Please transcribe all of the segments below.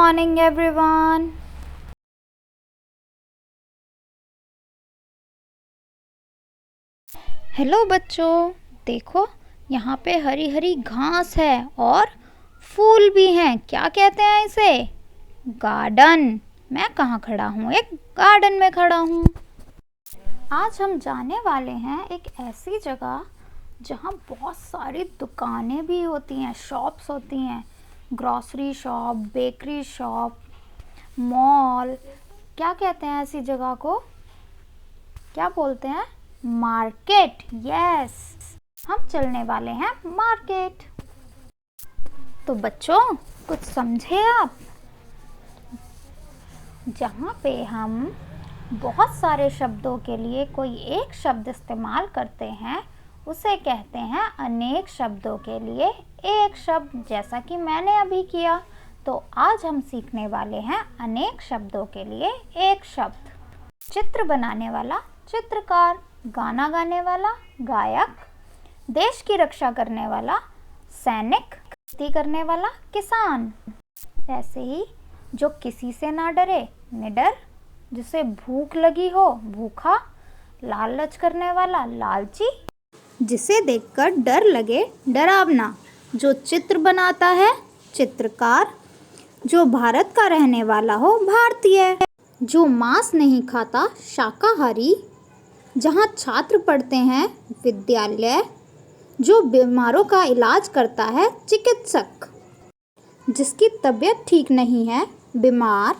morning, everyone. Hello बच्चों, देखो यहाँ पे हरी हरी घास है और फूल भी हैं। क्या कहते हैं इसे? गार्डन। मैं कहाँ खड़ा हूँ? एक गार्डन में खड़ा हूँ। आज हम जाने वाले हैं एक ऐसी जगह जहाँ बहुत सारी दुकानें भी होती हैं, शॉप्स होती हैं, grocery shop, bakery shop, mall. क्या कहते हैं ऐसी जगह को? क्या बोलते हैं? मार्केट। यस, हम चलने वाले हैं मार्केट। तो बच्चों, कुछ समझे आप? जहाँ पे हम बहुत सारे शब्दों के लिए कोई एक शब्द इस्तेमाल करते हैं उसे कहते हैं अनेक शब्दों के लिए एक शब्द, जैसा कि मैंने अभी किया। तो आज हम सीखने वाले हैं अनेक शब्दों के लिए एक शब्द। चित्र बनाने वाला चित्रकार, गाना गाने वाला गायक, देश की रक्षा करने वाला सैनिक, खेती करने वाला किसान। ऐसे ही जो किसी से ना डरे निडर, जिसे भूख लगी हो भूखा, लालच करने वाला लालची, जिसे देखकर डर लगे डरावना, जो चित्र बनाता है चित्रकार, जो भारत का रहने वाला हो भारतीय, जो मांस नहीं खाता शाकाहारी, जहाँ छात्र पढ़ते हैं विद्यालय, जो बीमारों का इलाज करता है चिकित्सक, जिसकी तबीयत ठीक नहीं है बीमार,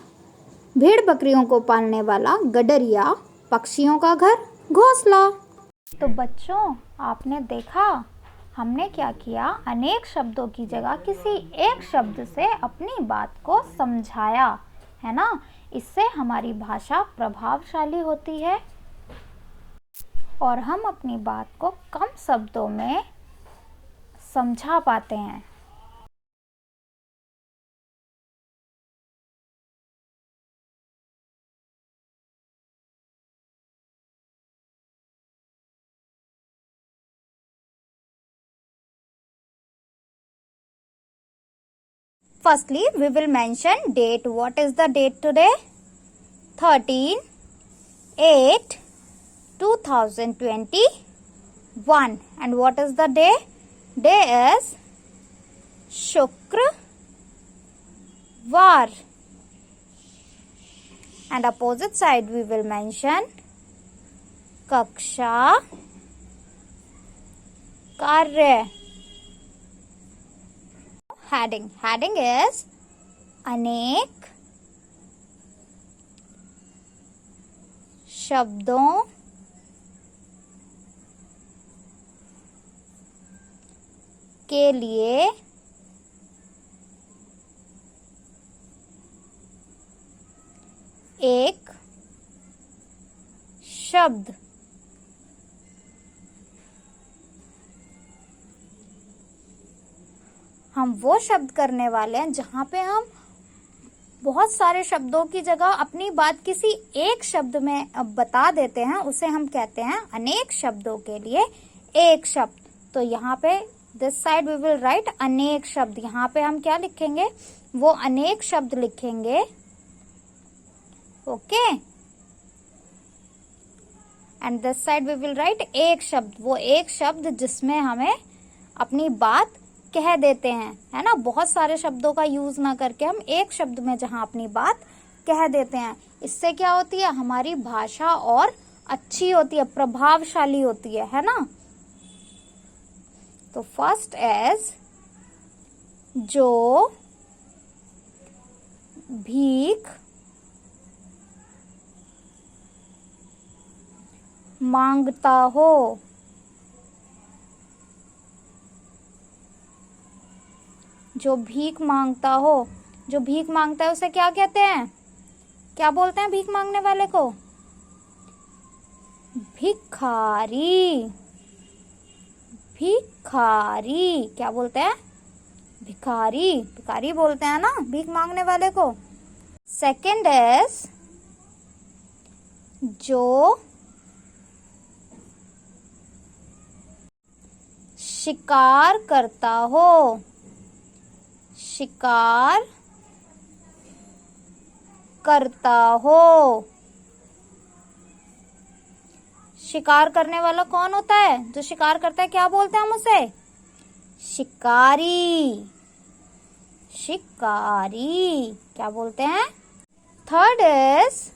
भेड़ बकरियों को पालने वाला गडरिया, पक्षियों का घर घोंसला। तो बच्चों, आपने देखा हमने क्या किया? अनेक शब्दों की जगह किसी एक शब्द से अपनी बात को समझाया, है ना? इससे हमारी भाषा प्रभावशाली होती है और हम अपनी बात को कम शब्दों में समझा पाते हैं। Firstly, we will mention date. What is the date today? 13/8/2021. And what is the day? Day is Shukrawar. And opposite side we will mention Kaksha Karya. Heading. Heading is अनेक शब्दों के लिए एक शब्द। हम वो शब्द करने वाले हैं जहाँ पे हम बहुत सारे शब्दों की जगह अपनी बात किसी एक शब्द में बता देते हैं, उसे हम कहते हैं अनेक शब्दों के लिए एक शब्द। तो यहाँ पे this side we will write अनेक शब्द। यहाँ पे हम क्या लिखेंगे? वो अनेक शब्द लिखेंगे। Okay. And this side we will write एक शब्द। वो एक शब्द जिसमें हमें अपनी बात कह देते हैं, है ना? बहुत सारे शब्दों का यूज ना करके हम एक शब्द में जहां अपनी बात कह देते हैं, इससे क्या होती है? हमारी भाषा और अच्छी होती है, प्रभावशाली होती है ना? तो फर्स्ट एज जो भीख मांगता हो। जो भीख मांगता हो, जो भीख मांगता है उसे क्या कहते हैं? क्या बोलते हैं भीख मांगने वाले को? भिखारी। भिखारी क्या बोलते हैं? भिखारी। भिखारी बोलते हैं ना भीख मांगने वाले को। सेकंड इज जो शिकार करता हो। शिकार करता हो। शिकार करने वाला कौन होता है? जो शिकार करता है क्या बोलते हैं हम उसे? शिकारी। शिकारी क्या बोलते हैं? थर्ड इज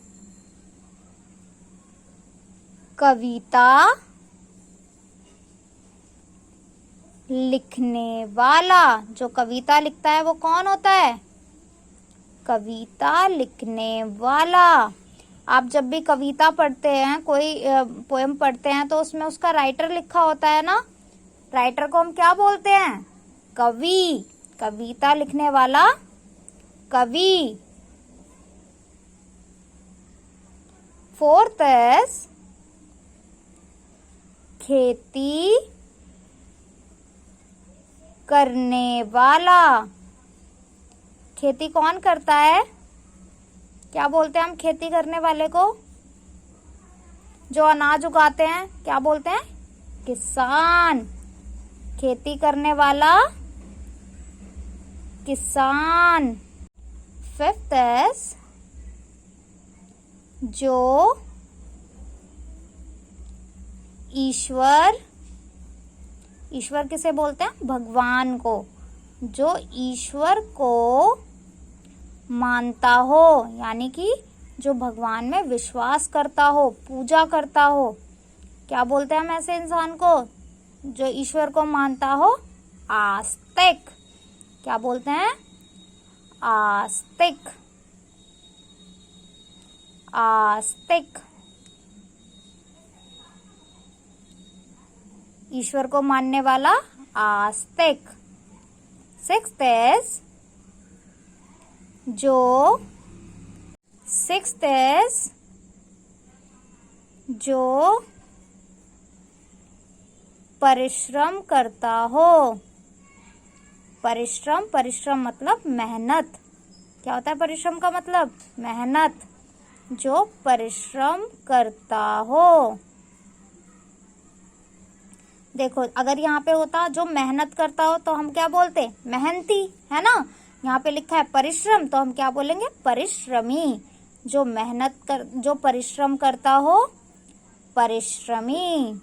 कविता लिखने वाला। जो कविता लिखता है वो कौन होता है? कविता लिखने वाला। आप जब भी कविता पढ़ते हैं, कोई पोएम पढ़ते हैं, तो उसमें उसका राइटर लिखा होता है ना। राइटर को हम क्या बोलते हैं? कवि। कविता लिखने वाला कवि। फोर्थ इज खेती करने वाला। खेती कौन करता है? क्या बोलते हैं हम खेती करने वाले को? जो अनाज उगाते हैं क्या बोलते हैं? किसान। खेती करने वाला किसान। फिफ्थ इज जो ईश्वर, ईश्वर किसे बोलते हैं? भगवान को। जो ईश्वर को मानता हो, यानी कि जो भगवान में विश्वास करता हो, पूजा करता हो, क्या बोलते हैं हम ऐसे इंसान को? जो ईश्वर को मानता हो, आस्तिक। क्या बोलते हैं? आस्तिक। आस्तिक। ईश्वर को मानने वाला आस्तिक। सिक्स्थ इज जो परिश्रम करता हो। परिश्रम मतलब मेहनत। क्या होता है परिश्रम का मतलब? मेहनत। जो परिश्रम करता हो। देखो, अगर यहाँ पे होता जो मेहनत करता हो तो हम क्या बोलते? मेहनती, है ना। यहाँ पे लिखा है परिश्रम, तो हम क्या बोलेंगे? परिश्रमी। जो परिश्रम करता हो, परिश्रमी।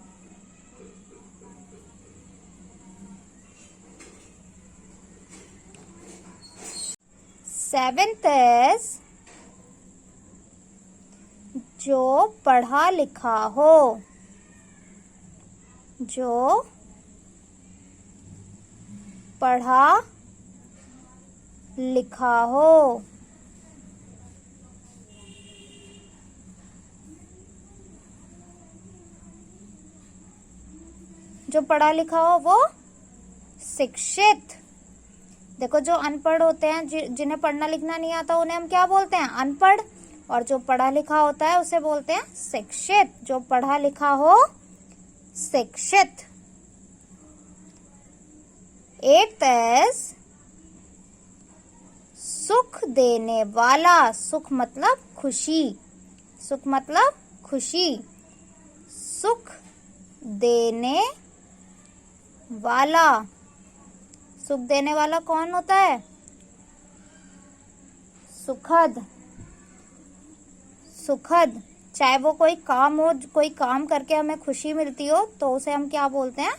सेवेंथ इज जो पढ़ा लिखा हो। जो पढ़ा लिखा हो। जो पढ़ा लिखा हो वो शिक्षित। देखो, जो अनपढ़ होते हैं, जिन्हें पढ़ना लिखना नहीं आता, उन्हें हम क्या बोलते हैं? अनपढ़। और जो पढ़ा लिखा होता है उसे बोलते हैं शिक्षित। जो पढ़ा लिखा हो, शिक्षित। एट्थ इज सुख देने वाला। सुख मतलब खुशी। सुख मतलब खुशी। सुख देने वाला। सुख देने वाला कौन होता है? सुखद। सुखद। चाहे वो कोई काम हो, कोई काम करके हमें खुशी मिलती हो, तो उसे हम क्या बोलते हैं?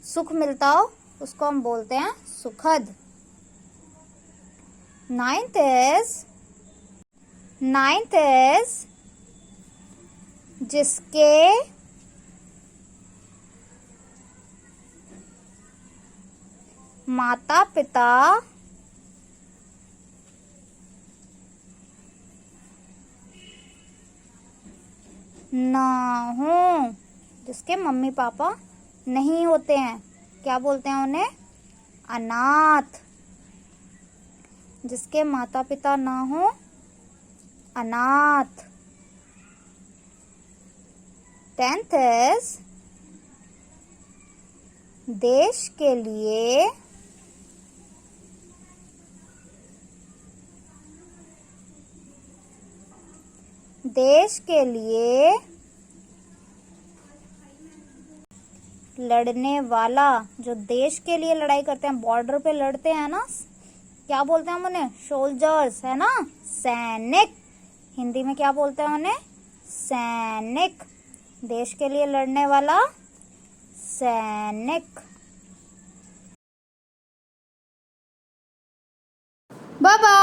सुख मिलता हो, उसको हम बोलते हैं सुखद। नाइन्थ इज जिसके माता पिता ना हो। जिसके मम्मी पापा नहीं होते हैं, क्या बोलते हैं उन्हें? अनाथ। जिसके माता पिता ना हो, अनाथ। 10th इज देश के लिए लड़ने वाला। जो देश के लिए लड़ाई करते हैं, बॉर्डर पे लड़ते हैं ना, क्या बोलते हैं हम उन्हें? सोल्जर्स, है ना, सैनिक। हिंदी में क्या बोलते हैं उन्हें? सैनिक। देश के लिए लड़ने वाला सैनिक। Bye bye.